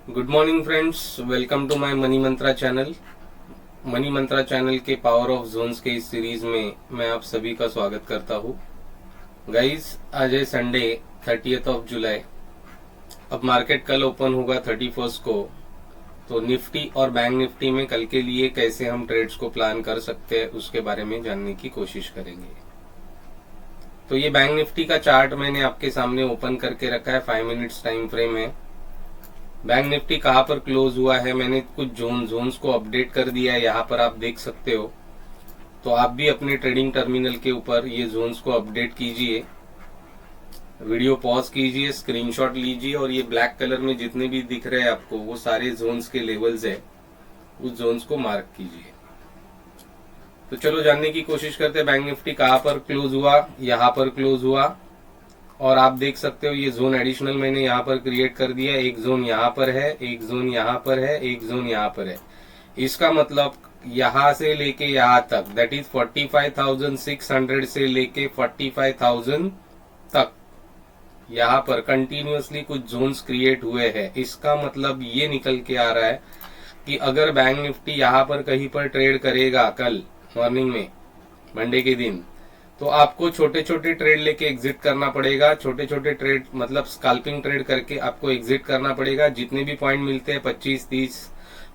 Good morning friends, welcome to my Money Mantra channel. Money Mantra channel के power of zones के इस series में मैं आप सभी का स्वागत करता हूँ। गाइस, आज है संडे 30th ऑफ जुलाई। अब मार्केट कल ओपन होगा 31st को, तो निफ्टी और बैंक निफ्टी में कल के लिए कैसे हम ट्रेड्स को प्लान कर सकते हैं उसके बारे में जानने की कोशिश करेंगे। तो ये बैंक निफ्टी का चार्ट मैंने आपके सामने ओपन करके रखा है, 5 मिनट्स टाइम फ्रेम है। बैंक निफ्टी कहाँ पर क्लोज हुआ है, मैंने कुछ जोन्स को अपडेट कर दिया है, यहाँ पर आप देख सकते हो। तो आप भी अपने ट्रेडिंग टर्मिनल के ऊपर ये जोन्स को अपडेट कीजिए, वीडियो पॉज कीजिए, स्क्रीनशॉट लीजिए और ये ब्लैक कलर में जितने भी दिख रहे हैं आपको वो सारे जोन्स के लेवल्स है, उस जोन्स को मार्क कीजिए। तो चलो जानने की कोशिश करते हैं बैंक निफ्टी कहाँ पर क्लोज हुआ। यहाँ पर क्लोज हुआ और आप देख सकते हो ये जोन एडिशनल मैंने यहाँ पर क्रिएट कर दिया। एक जोन यहाँ पर है, एक जोन यहाँ पर है, एक जोन यहाँ पर है। इसका मतलब यहाँ से लेके यहाँ तक, दैट इज 45,600 से लेके 45,000 तक यहाँ पर कंटिन्यूअसली कुछ जोन्स क्रिएट हुए हैं। इसका मतलब ये निकल के आ रहा है कि अगर बैंक निफ्टी यहाँ पर कहीं पर ट्रेड करेगा कल मॉर्निंग में, मंडे के दिन, तो आपको छोटे छोटे ट्रेड लेके एग्जिट करना पड़ेगा। छोटे छोटे ट्रेड मतलब स्कैल्पिंग ट्रेड करके आपको एग्जिट करना पड़ेगा। जितने भी पॉइंट मिलते हैं 25-30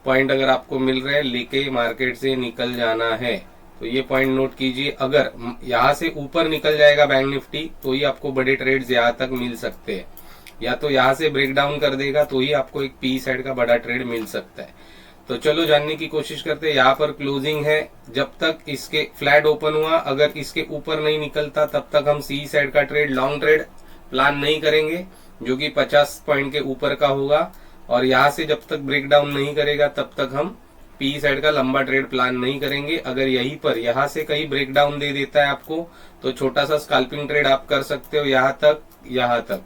पॉइंट अगर आपको मिल रहे हैं, लेके मार्केट से निकल जाना है। तो ये पॉइंट नोट कीजिए। अगर यहाँ से ऊपर निकल जाएगा बैंक निफ्टी तो ही आपको बड़े ट्रेड्स यहाँ तक मिल सकते हैं, या तो यहाँ से ब्रेक डाउन कर देगा तो ही आपको एक पी साइड का बड़ा ट्रेड मिल सकता है। तो चलो जानने की कोशिश करते हैं। यहाँ पर क्लोजिंग है, जब तक इसके फ्लैट ओपन हुआ, अगर इसके ऊपर नहीं निकलता तब तक हम सी साइड का ट्रेड, लॉन्ग ट्रेड प्लान नहीं करेंगे, जो कि 50 पॉइंट के ऊपर का होगा। और यहाँ से जब तक ब्रेक डाउन नहीं करेगा तब तक हम पी साइड का लंबा ट्रेड प्लान नहीं करेंगे। अगर यहीं पर यहाँ से कहीं ब्रेक डाउन दे देता है आपको, तो छोटा सा स्कैल्पिंग ट्रेड आप कर सकते हो यहाँ तक, यहाँ तक।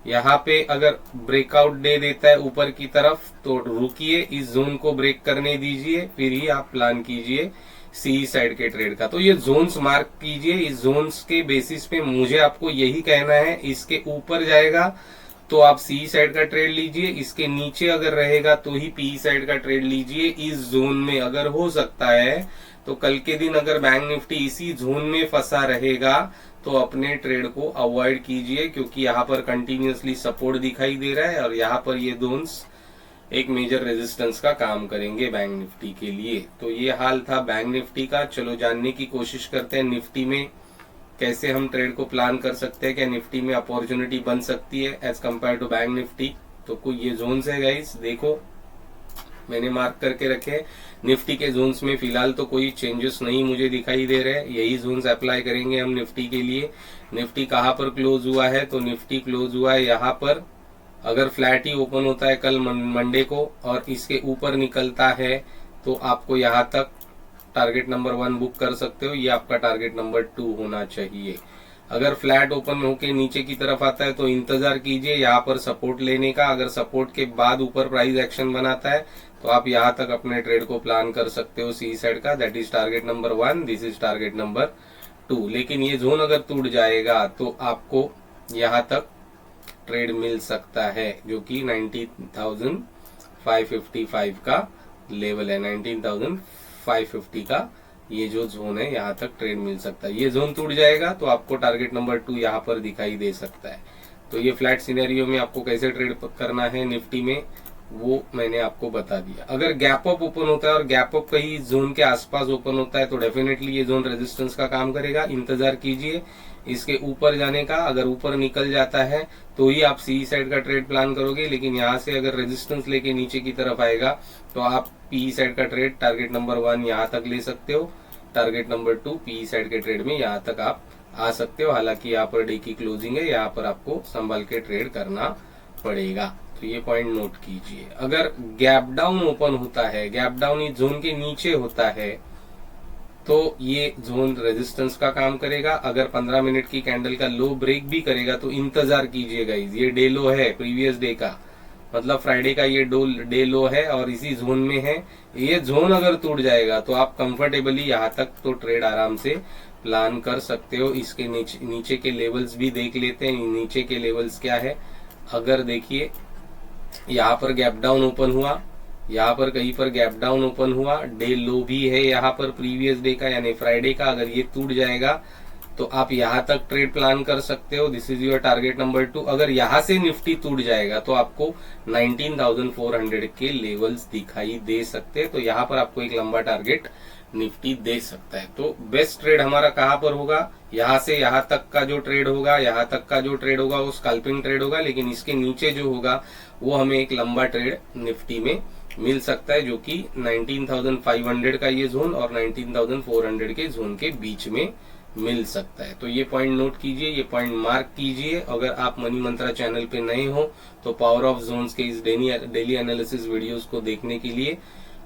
यहाँ पे अगर ब्रेकआउट दे देता है ऊपर की तरफ तो रुकिए, इस जोन को ब्रेक करने दीजिए, फिर ही आप प्लान कीजिए सी साइड के ट्रेड का। तो ये जोन्स मार्क कीजिए। इस जोन्स के बेसिस पे मुझे आपको यही कहना है, इसके ऊपर जाएगा तो आप सी साइड का ट्रेड लीजिए, इसके नीचे अगर रहेगा तो ही पी साइड का ट्रेड लीजिए। इस जोन में अगर हो सकता है तो कल के दिन अगर बैंक निफ्टी इसी जोन में फंसा रहेगा तो अपने ट्रेड को अवॉइड कीजिए, क्योंकि यहाँ पर कंटिन्यूअसली सपोर्ट दिखाई दे रहा है और यहाँ पर ये जोन्स एक मेजर रेजिस्टेंस का काम करेंगे बैंक निफ्टी के लिए। तो ये हाल था बैंक निफ्टी का। चलो जानने की कोशिश करते हैं निफ्टी में कैसे हम ट्रेड को प्लान कर सकते हैं, क्या निफ्टी में अपॉर्चुनिटी बन सकती है as compare to bank Nifty. तो कोई ये जोन्स है गाइस, देखो मैंने मार्क करके रखे। निफ्टी के जोन्स में फिलहाल तो कोई चेंजेस नहीं मुझे दिखाई दे रहे, यही जोन्स अप्लाई करेंगे हम निफ्टी के लिए। निफ्टी कहाँ पर क्लोज हुआ है, तो निफ्टी क्लोज हुआ है यहाँ पर। अगर फ्लैट ही ओपन होता है कल मंडे को और इसके ऊपर निकलता है तो आपको यहाँ तक टारगेट नंबर 1 बुक कर सकते हो, ये आपका टारगेट नंबर 2 होना चाहिए। अगर फ्लैट ओपन होके नीचे की तरफ आता है तो इंतजार कीजिए यहाँ पर सपोर्ट लेने का। अगर सपोर्ट के बाद ऊपर प्राइस एक्शन बनाता है तो आप यहाँ तक अपने ट्रेड को प्लान कर सकते हो सी साइड का। That is target number 1, this is target number 2। लेकिन ये जोन अगर टूट जाएगा तो आपको यहाँ तक ट्रेड मिल सकता है, जो कि 19,555 का लेवल है। 19,550 का ये जो जोन है यहाँ तक ट्रेड मिल सकता है। ये जोन टूट जाएगा तो आपको टारगेट नंबर 2 यहाँ पर दिखाई दे सकता है। तो ये फ्लैट सिनेरियो में आपको कैसे ट्रेड करना है निफ्टी में वो मैंने आपको बता दिया। अगर गैप अप ओपन होता है और गैप अप कहीं जोन के आसपास ओपन होता है तो डेफिनेटली ये जोन रेजिस्टेंस का काम करेगा। इंतजार कीजिए इसके ऊपर जाने का। अगर ऊपर निकल जाता है तो ही आप सी साइड का ट्रेड प्लान करोगे, लेकिन यहाँ से अगर रेजिस्टेंस लेके नीचे की तरफ आएगा तो आप पी साइड का ट्रेड टारगेट नंबर 1 यहाँ तक ले सकते हो, टारगेट नंबर 2 पी साइड के ट्रेड में यहाँ तक आप आ सकते हो। हालांकि यहाँ पर डे की क्लोजिंग है, यहाँ पर आपको संभाल के ट्रेड करना पड़ेगा। तो ये पॉइंट नोट कीजिए। अगर गैप डाउन ओपन होता है, गैप डाउन इस जोन के नीचे होता है तो ये जोन रेजिस्टेंस का काम करेगा। अगर 15 मिनट की कैंडल का लो ब्रेक भी करेगा तो इंतजार कीजिएगा। ये डे लो है प्रीवियस डे का, मतलब फ्राइडे का ये डे लो है और इसी जोन में है। ये जोन अगर टूट जाएगा तो आप कंफर्टेबली यहाँ तक तो ट्रेड आराम से प्लान कर सकते हो। इसके नीचे के लेवल्स भी देख लेते हैं। नीचे के लेवल्स क्या है, अगर देखिए यहाँ पर गैप डाउन ओपन हुआ, यहाँ पर कहीं पर गैप डाउन ओपन हुआ, डे लो भी है यहाँ पर प्रीवियस डे का यानी फ्राइडे का। अगर ये टूट जाएगा तो आप यहाँ तक ट्रेड प्लान कर सकते हो। This is your target number 2। अगर यहाँ से निफ्टी टूट जाएगा तो आपको 19,400 के लेवल्स दिखाई दे सकते हैं, तो यहाँ पर आपको एक लंबा टारगेट निफ्टी दे सकता है। तो बेस्ट ट्रेड हमारा कहाँ पर होगा, यहाँ से यहाँ तक का जो ट्रेड होगा, यहाँ तक का जो ट्रेड होगा वो स्कैल्पिंग ट्रेड होगा, लेकिन इसके नीचे जो होगा वो हमें एक लंबा ट्रेड निफ्टी में मिल सकता है, जो कि 19,500 का ये जोन और 19,400 के जोन के बीच में मिल सकता है। तो ये पॉइंट नोट कीजिए, ये पॉइंट मार्क कीजिए। अगर आप मनी मंत्रा चैनल पे नए हो तो पावर ऑफ जोन्स के इस डेली एनालिसिस वीडियोस को देखने के लिए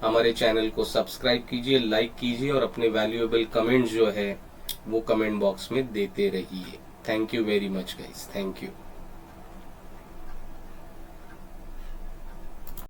हमारे चैनल को सब्सक्राइब कीजिए, लाइक कीजिए और अपने वैल्यूएबल कमेंट जो है वो कमेंट बॉक्स में देते रहिए। Thank you very much guys, thank you.